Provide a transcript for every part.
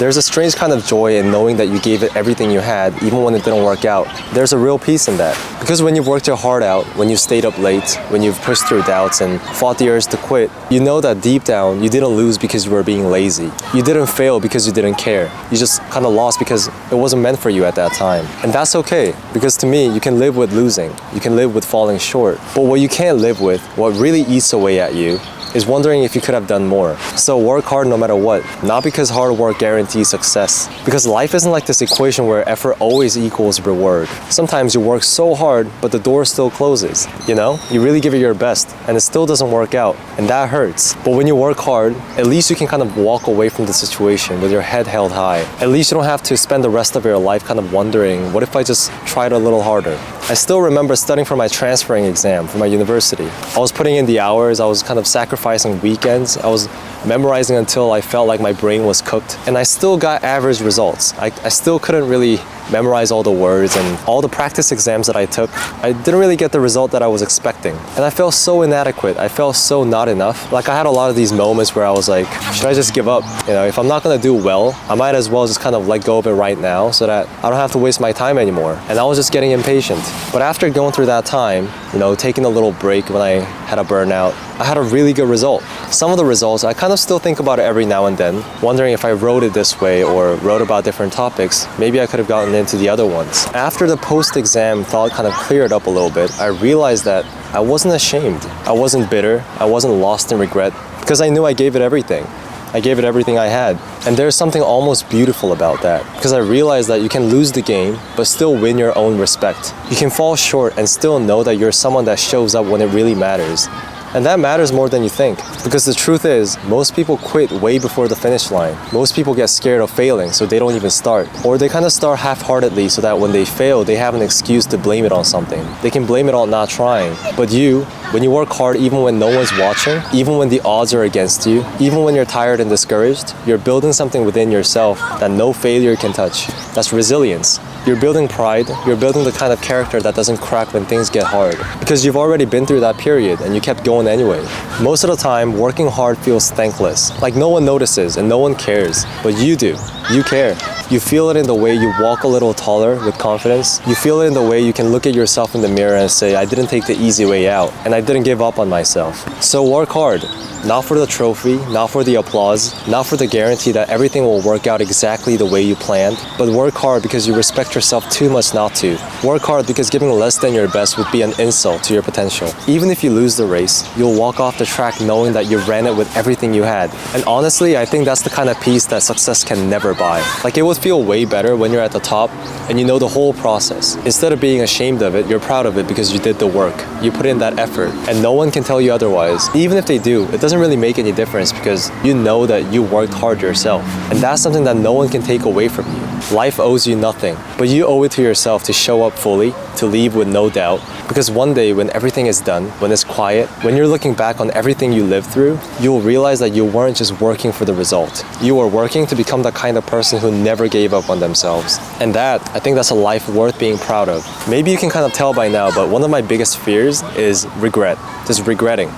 There's a strange kind of joy in knowing that you gave it everything you had, even when it didn't work out. There's a real peace in that. Because when you've worked your heart out, when you stayed up late, when you've pushed through doubts and fought the urge to quit, you know that deep down, you didn't lose because you were being lazy. You didn't fail because you didn't care. You just kind of lost because it wasn't meant for you at that time. And that's okay, because to me, you can live with losing. You can live with falling short. But what you can't live with, what really eats away at you, is wondering if you could have done more. So work hard no matter what, not because hard work guarantees success. Because life isn't like this equation where effort always equals reward. Sometimes you work so hard, but the door still closes. You know, you really give it your best, and it still doesn't work out, and that hurts. But when you work hard, at least you can kind of walk away from the situation with your head held high. At least you don't have to spend the rest of your life kind of wondering, what if I just tried a little harder? I still remember studying for my transferring exam for my university. I was putting in the hours, I was kind of sacrificing weekends, I was memorizing until I felt like my brain was cooked, and I still got average results. I still couldn't really memorize all the words, and all the practice exams that I took, I didn't really get the result that I was expecting. And I felt so inadequate, I felt so not enough. Like I had a lot of these moments where I was like, should I just give up? You know, if I'm not gonna do well, I might as well just kind of let go of it right now so that I don't have to waste my time anymore. And I was just getting impatient. But after going through that time, you know, taking a little break when I had a burnout, I had a really good result. Some of the results, I kind of still think about it every now and then, wondering if I wrote it this way or wrote about different topics, maybe I could have gotten into the other ones. After the post-exam thought kind of cleared up a little bit, I realized that I wasn't ashamed. I wasn't bitter. I wasn't lost in regret because I knew I gave it everything. I gave it everything I had. And there's something almost beautiful about that, because I realized that you can lose the game, but still win your own respect. You can fall short and still know that you're someone that shows up when it really matters. And that matters more than you think. Because the truth is, most people quit way before the finish line. Most people get scared of failing, so they don't even start. Or they kind of start half-heartedly so that when they fail, they have an excuse to blame it on something. They can blame it on not trying. But you, when you work hard even when no one's watching, even when the odds are against you, even when you're tired and discouraged, you're building something within yourself that no failure can touch. That's resilience. You're building pride, you're building the kind of character that doesn't crack when things get hard. Because you've already been through that period and you kept going anyway. Most of the time, working hard feels thankless. Like no one notices and no one cares. But you do. You care. You feel it in the way you walk a little taller with confidence. You feel it in the way you can look at yourself in the mirror and say, I didn't take the easy way out, and I didn't give up on myself. So work hard. Not for the trophy, not for the applause, not for the guarantee that everything will work out exactly the way you planned, but work hard because you respect yourself too much not to. Work hard because giving less than your best would be an insult to your potential. Even if you lose the race, you'll walk off the track knowing that you ran it with everything you had. And honestly, I think that's the kind of peace that success can never buy. Like it would feel way better when you're at the top and you know the whole process. Instead of being ashamed of it, you're proud of it because you did the work. You put in that effort, and no one can tell you otherwise. Even if they do, it doesn't really make any difference because you know that you worked hard yourself. And that's something that no one can take away from you. Life owes you nothing, but you owe it to yourself to show up fully, to leave with no doubt. Because one day when everything is done, when it's quiet, when you're looking back on everything you lived through, you'll realize that you weren't just working for the result. You were working to become the kind of person who never gave up on themselves. And that, I think that's a life worth being proud of. Maybe you can kind of tell by now, but one of my biggest fears is regret. Just regretting.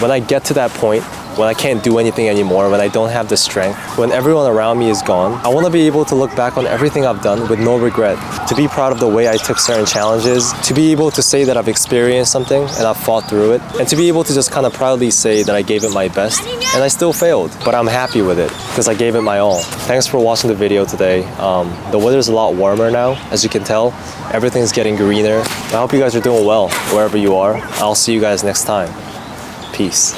When I get to that point, when I can't do anything anymore, when I don't have the strength, when everyone around me is gone, I want to be able to look back on everything I've done with no regret, to be proud of the way I took certain challenges, to be able to say that I've experienced something and I've fought through it, and to be able to just kind of proudly say that I gave it my best, and I still failed, but I'm happy with it because I gave it my all. Thanks for watching the video today. The weather's a lot warmer now, as you can tell. Everything's getting greener. I hope you guys are doing well wherever you are. I'll see you guys next time. Peace.